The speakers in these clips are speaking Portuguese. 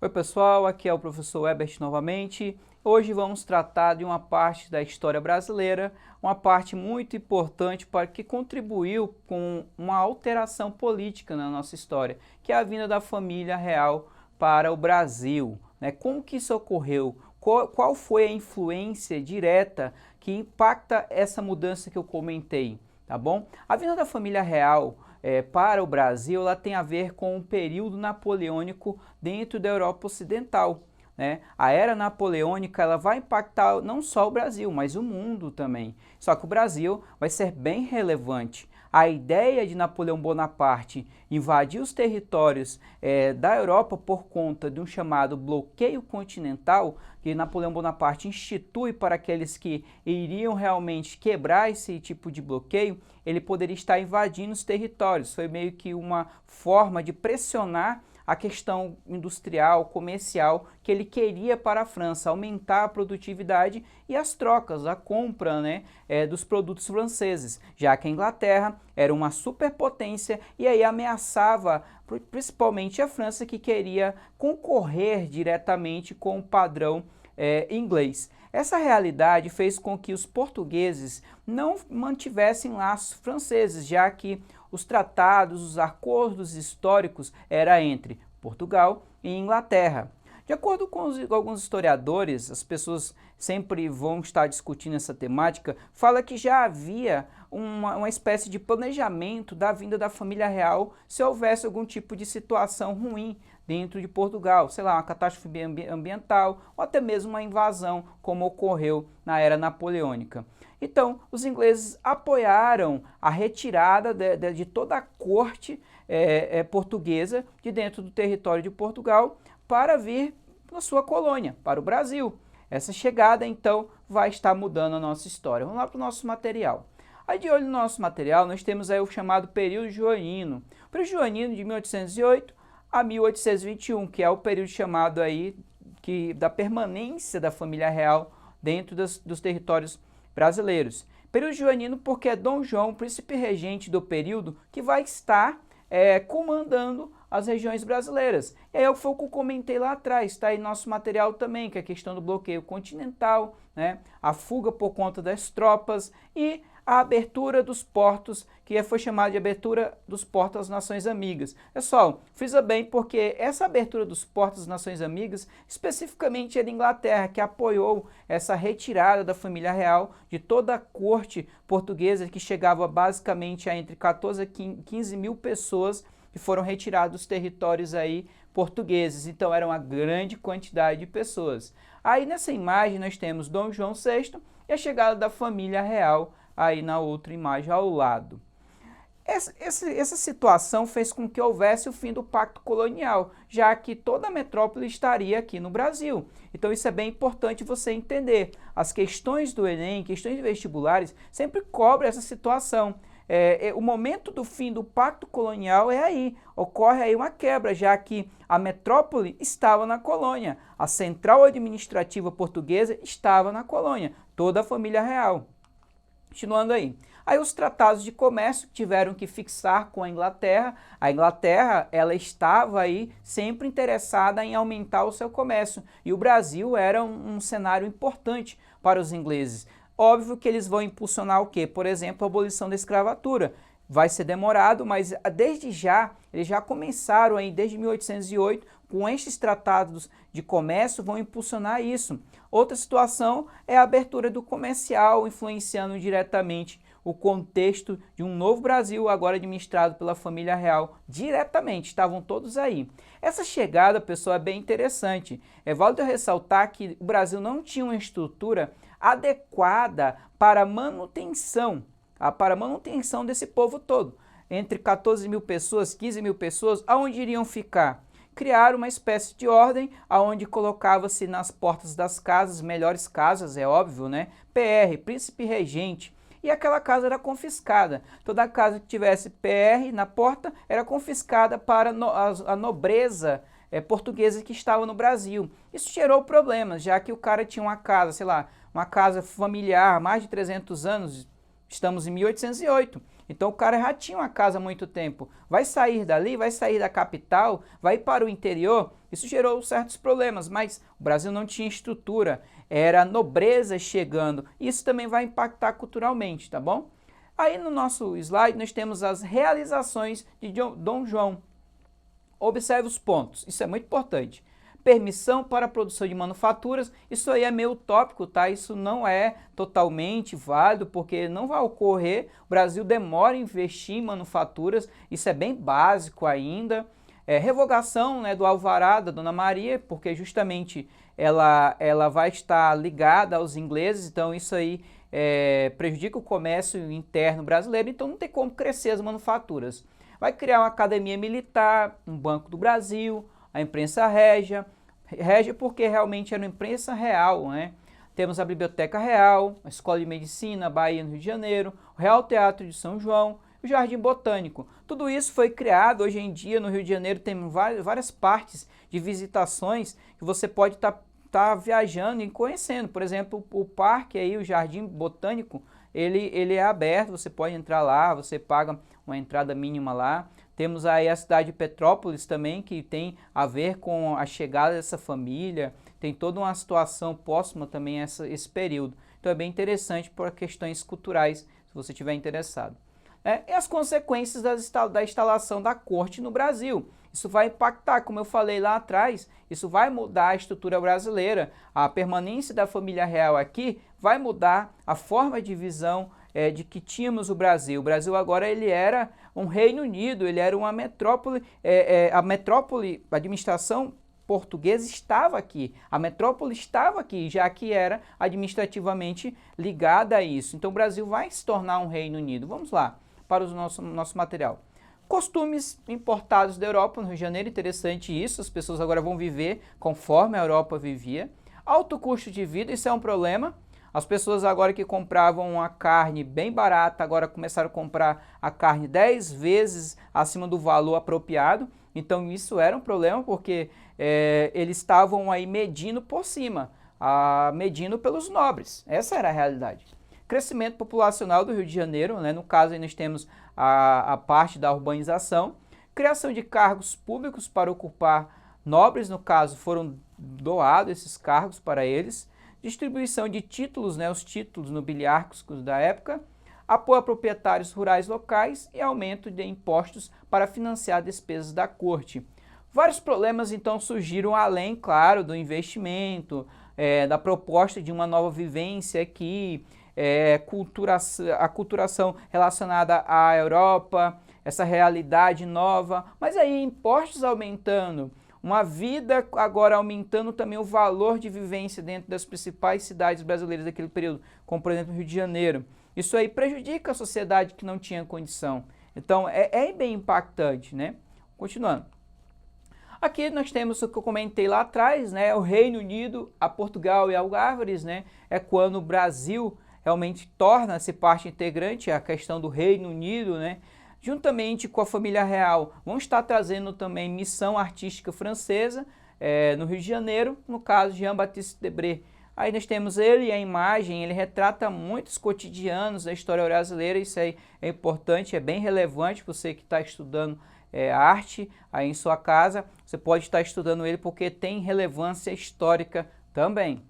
Oi pessoal, aqui é o professor Ebert novamente. Hoje vamos tratar de uma parte da história brasileira, uma parte muito importante para que contribuiu com uma alteração política na nossa história, que é a vinda da família real para o Brasil. Como que isso ocorreu? Qual foi a influência direta que impacta essa mudança que eu comentei? Tá bom? A vinda da família real para o Brasil, ela tem a ver com o período napoleônico dentro da Europa Ocidental. A era napoleônica ela vai impactar não só o Brasil, mas o mundo também. Só que o Brasil vai ser bem relevante. A ideia de Napoleão Bonaparte invadir os territórios da Europa por conta de um chamado bloqueio continental, que Napoleão Bonaparte institui para aqueles que iriam realmente quebrar esse tipo de bloqueio, ele poderia estar invadindo os territórios. Foi meio que uma forma de pressionar a questão industrial, comercial, que ele queria para a França, aumentar a produtividade e as trocas, a compra dos produtos franceses, já que a Inglaterra era uma superpotência e aí ameaçava principalmente a França, que queria concorrer diretamente com o padrão inglês. Essa realidade fez com que os portugueses não mantivessem laços franceses, já que os tratados, os acordos históricos eram entre Portugal e Inglaterra. De acordo com alguns historiadores, as pessoas sempre vão estar discutindo essa temática, fala que já havia uma espécie de planejamento da vinda da família real se houvesse algum tipo de situação ruim dentro de Portugal, sei lá, uma catástrofe ambiental ou até mesmo uma invasão, como ocorreu na era napoleônica. Então, os ingleses apoiaram a retirada de toda a corte portuguesa de dentro do território de Portugal para vir para sua colônia, para o Brasil. Essa chegada, então, vai estar mudando a nossa história. Vamos lá para o nosso material. Aí, de olho no nosso material, nós temos aí o chamado período joanino. O período joanino de 1808 a 1821, que é o período chamado aí da permanência da família real dentro dos territórios brasileiros. Período joanino porque é Dom João, príncipe regente do período, que vai estar comandando as regiões brasileiras. E aí foi o que eu comentei lá atrás, está aí nosso material também, que é a questão do bloqueio continental, a fuga por conta das tropas e a abertura dos portos, que foi chamada de abertura dos portos às Nações Amigas. Pessoal, frisa bem porque essa abertura dos portos às Nações Amigas, especificamente é da Inglaterra, que apoiou essa retirada da família real de toda a corte portuguesa, que chegava basicamente a entre 14 a 15 mil pessoas que foram retiradas dos territórios aí portugueses. Então era uma grande quantidade de pessoas. Aí nessa imagem nós temos Dom João VI e a chegada da família real aí na outra imagem ao lado. Essa situação fez com que houvesse o fim do pacto colonial, já que toda a metrópole estaria aqui no Brasil. Então isso é bem importante você entender. As questões do Enem, questões de vestibulares, sempre cobrem essa situação. O momento do fim do pacto colonial é aí, ocorre aí uma quebra, já que a metrópole estava na colônia, a central administrativa portuguesa estava na colônia, toda a família real. Continuando aí. Aí os tratados de comércio tiveram que fixar com a Inglaterra. A Inglaterra, ela estava aí sempre interessada em aumentar o seu comércio. E o Brasil era um cenário importante para os ingleses. Óbvio que eles vão impulsionar o quê? Por exemplo, a abolição da escravatura. Vai ser demorado, mas desde já, eles já começaram aí, desde 1808, com estes tratados de comércio, vão impulsionar isso. Outra situação é a abertura do comercial, influenciando diretamente o contexto de um novo Brasil, agora administrado pela família real, diretamente, estavam todos aí. Essa chegada, pessoal, é bem interessante. É válido ressaltar que o Brasil não tinha uma estrutura adequada para a manutenção desse povo todo. Entre 14 mil pessoas, 15 mil pessoas, aonde iriam ficar? Criaram uma espécie de ordem, aonde colocava-se nas portas das casas, melhores casas, é óbvio, PR, príncipe regente, e aquela casa era confiscada. Toda casa que tivesse PR na porta era confiscada para a nobreza portuguesa que estava no Brasil. Isso gerou problemas, já que o cara tinha uma casa, sei lá, uma casa familiar, mais de 300 anos, estamos em 1808. Então o cara já tinha uma casa há muito tempo. Vai sair dali, vai sair da capital, vai para o interior. Isso gerou certos problemas, mas o Brasil não tinha estrutura, era a nobreza chegando. Isso também vai impactar culturalmente, tá bom? Aí no nosso slide nós temos as realizações de Dom João. Observe os pontos, isso é muito importante. Permissão para a produção de manufaturas, isso aí é meio utópico, tá? Isso não é totalmente válido, porque não vai ocorrer. O Brasil demora a investir em manufaturas, isso é bem básico ainda. Revogação, né, do alvará da Dona Maria, porque justamente ela vai estar ligada aos ingleses, então isso aí prejudica o comércio interno brasileiro, então não tem como crescer as manufaturas. Vai criar uma academia militar, um Banco do Brasil, a imprensa régia porque realmente era uma imprensa real, né? Temos a Biblioteca Real, a Escola de Medicina, Bahia, no Rio de Janeiro, o Real Teatro de São João, o Jardim Botânico. Tudo isso foi criado, hoje em dia no Rio de Janeiro tem várias partes de visitações que você pode estar viajando e conhecendo. Por exemplo, o parque aí, o Jardim Botânico, ele é aberto, você pode entrar lá, você paga uma entrada mínima lá. Temos aí a cidade de Petrópolis também, que tem a ver com a chegada dessa família, tem toda uma situação próxima também a esse período. Então é bem interessante por questões culturais, se você estiver interessado. E as consequências da instalação da corte no Brasil. Isso vai impactar, como eu falei lá atrás, isso vai mudar a estrutura brasileira. A permanência da família real aqui vai mudar a forma de visão de que tínhamos o Brasil. O Brasil agora ele era um Reino Unido, ele era uma metrópole, a administração portuguesa estava aqui, a metrópole estava aqui, já que era administrativamente ligada a isso. Então o Brasil vai se tornar um Reino Unido. Vamos lá, para o nosso material. Costumes importados da Europa, no Rio de Janeiro, interessante isso, as pessoas agora vão viver conforme a Europa vivia. Alto custo de vida, isso é um problema. As pessoas agora que compravam a carne bem barata, agora começaram a comprar a carne 10 vezes acima do valor apropriado. Então isso era um problema porque eles estavam aí medindo por cima, medindo pelos nobres. Essa era a realidade. Crescimento populacional do Rio de Janeiro, né? No caso aí nós temos a parte da urbanização. Criação de cargos públicos para ocupar nobres, no caso foram doados esses cargos para eles. Distribuição de títulos, né, os títulos nobiliárquicos da época, apoio a proprietários rurais locais e aumento de impostos para financiar despesas da corte. Vários problemas então surgiram além, claro, do investimento, da proposta de uma nova vivência aqui, a culturação relacionada à Europa, essa realidade nova, mas aí impostos aumentando, uma vida agora aumentando também o valor de vivência dentro das principais cidades brasileiras daquele período, como por exemplo o Rio de Janeiro. Isso aí prejudica a sociedade que não tinha condição. Então é bem impactante, né? Continuando. Aqui nós temos o que eu comentei lá atrás, né? O Reino Unido, a Portugal e Algarves, né? É quando o Brasil realmente torna-se parte integrante, a questão do Reino Unido, né? Juntamente com a família real, vão estar trazendo também missão artística francesa no Rio de Janeiro, no caso Jean-Baptiste Debré. Aí nós temos ele, a imagem, ele retrata muitos cotidianos da história brasileira, isso aí é importante, é bem relevante para você que está estudando arte aí em sua casa, você pode estar estudando ele porque tem relevância histórica também.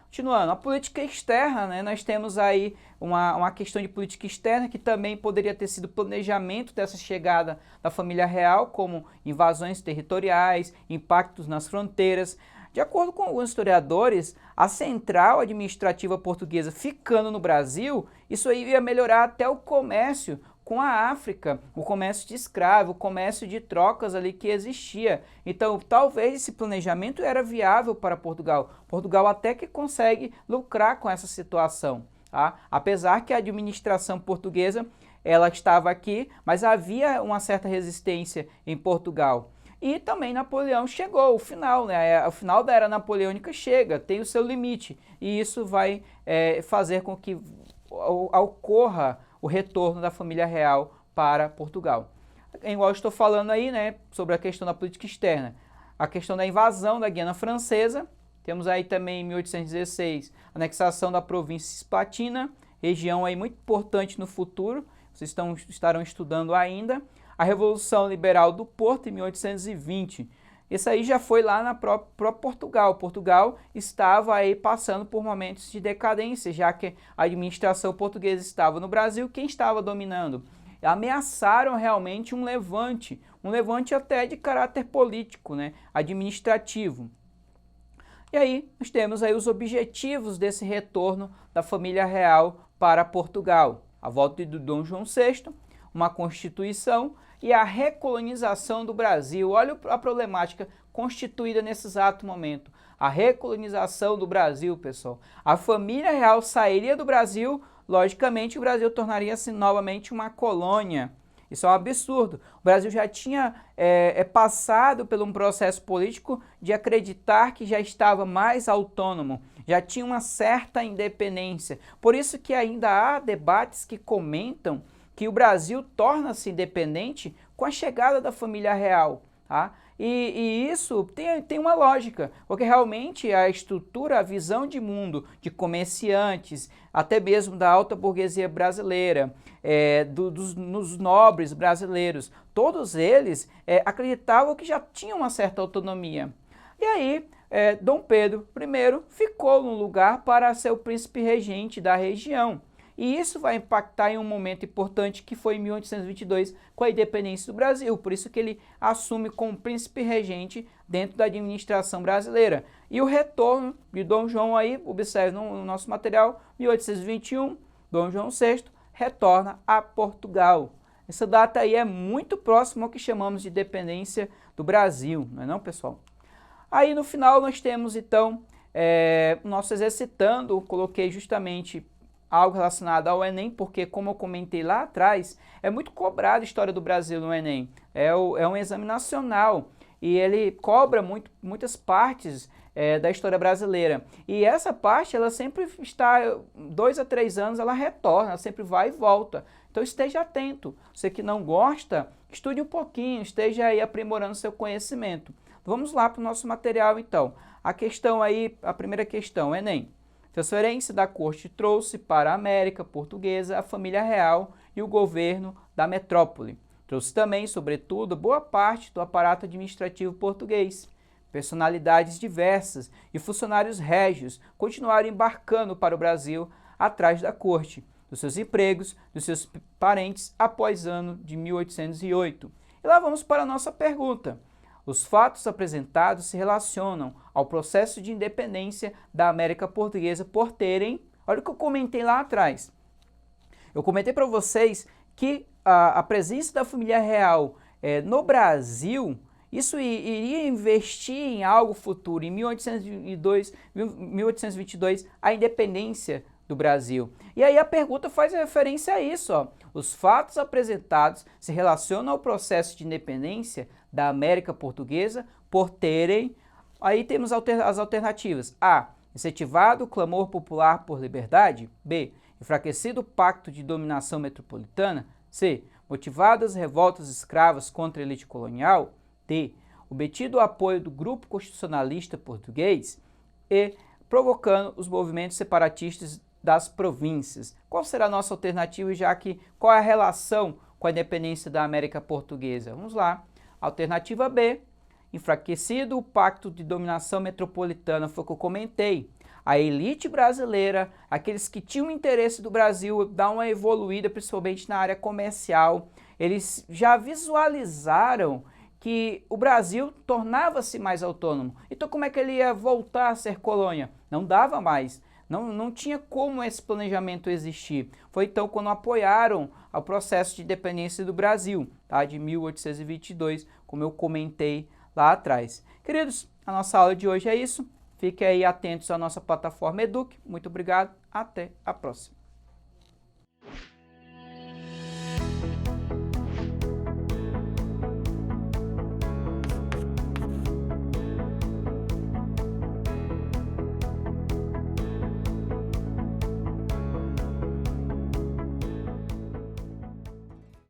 Continuando, a política externa, né, nós temos aí uma questão de política externa que também poderia ter sido planejamento dessa chegada da família real, como invasões territoriais, impactos nas fronteiras. De acordo com alguns historiadores, a central administrativa portuguesa ficando no Brasil, isso aí ia melhorar até o comércio com a África, o comércio de escravo, o comércio de trocas ali que existia. Então, talvez esse planejamento era viável para Portugal. Portugal até que consegue lucrar com essa situação, tá? Apesar que a administração portuguesa, ela estava aqui, mas havia uma certa resistência em Portugal. E também Napoleão chegou, o final, né? O final da era napoleônica chega, tem o seu limite. E isso vai fazer com que ocorra o retorno da família real para Portugal. Igual eu estou falando aí, né, sobre a questão da política externa, a questão da invasão da Guiana Francesa, temos aí também em 1816 a anexação da província Cisplatina, região aí muito importante no futuro, vocês estarão estudando ainda, a Revolução Liberal do Porto, em 1820. Isso aí já foi lá na própria Portugal. Portugal estava aí passando por momentos de decadência, já que a administração portuguesa estava no Brasil. Quem estava dominando? Ameaçaram realmente um levante até de caráter político, né, administrativo. E aí nós temos aí os objetivos desse retorno da família real para Portugal. A volta de Dom João VI, uma Constituição e a recolonização do Brasil. Olha a problemática constituída nesse exato momento. A recolonização do Brasil, pessoal. A família real sairia do Brasil, logicamente o Brasil tornaria-se novamente uma colônia. Isso é um absurdo. O Brasil já tinha passado por um processo político de acreditar que já estava mais autônomo, já tinha uma certa independência. Por isso que ainda há debates que comentam que o Brasil torna-se independente com a chegada da família real. Tá? E isso tem uma lógica, porque realmente a estrutura, a visão de mundo de comerciantes, até mesmo da alta burguesia brasileira, dos nobres brasileiros, todos eles acreditavam que já tinham uma certa autonomia. E aí, Dom Pedro I ficou no lugar para ser o príncipe regente da região. E isso vai impactar em um momento importante que foi em 1822, com a independência do Brasil. Por isso que ele assume como príncipe regente dentro da administração brasileira. E o retorno de Dom João aí, observe no nosso material, 1821, Dom João VI retorna a Portugal. Essa data aí é muito próxima ao que chamamos de independência do Brasil, não é não, pessoal? Aí no final nós temos então, nosso exercitando, coloquei justamente algo relacionado ao Enem, porque como eu comentei lá atrás, é muito cobrado a história do Brasil no Enem. É um exame nacional e ele cobra muitas partes da história brasileira. E essa parte, ela sempre está, 2 a 3 anos, ela retorna, ela sempre vai e volta. Então esteja atento. Você que não gosta, estude um pouquinho, esteja aí aprimorando seu conhecimento. Vamos lá para o nosso material então. A questão aí, a primeira questão, Enem. Transferência da corte trouxe para a América Portuguesa a família real e o governo da metrópole. Trouxe também, sobretudo, boa parte do aparato administrativo português. Personalidades diversas e funcionários régios continuaram embarcando para o Brasil atrás da corte, dos seus empregos, dos seus parentes após ano de 1808. E lá vamos para a nossa pergunta. Os fatos apresentados se relacionam ao processo de independência da América Portuguesa por terem, olha o que eu comentei lá atrás. Eu comentei para vocês que a presença da família real no Brasil, isso iria investir em algo futuro. Em 1822, a independência do Brasil. E aí a pergunta faz referência a isso. Ó. Os fatos apresentados se relacionam ao processo de independência da América Portuguesa por terem, aí temos as alternativas. A. Incentivado o clamor popular por liberdade. B. Enfraquecido o pacto de dominação metropolitana. C. Motivado as revoltas escravas contra a elite colonial. D. Obtido o apoio do grupo constitucionalista português. E. Provocando os movimentos separatistas das províncias. Qual será a nossa alternativa, já que qual é a relação com a independência da América Portuguesa? Vamos lá. Alternativa B, enfraquecido o pacto de dominação metropolitana, foi o que eu comentei. A elite brasileira, aqueles que tinham interesse do Brasil, dar uma evoluída, principalmente na área comercial, eles já visualizaram que o Brasil tornava-se mais autônomo. Então como é que ele ia voltar a ser colônia? Não dava mais. Não tinha como esse planejamento existir. Foi então quando apoiaram o processo de independência do Brasil, tá? De 1822, como eu comentei lá atrás. Queridos, a nossa aula de hoje é isso. Fiquem aí atentos à nossa plataforma Eduque. Muito obrigado, até a próxima.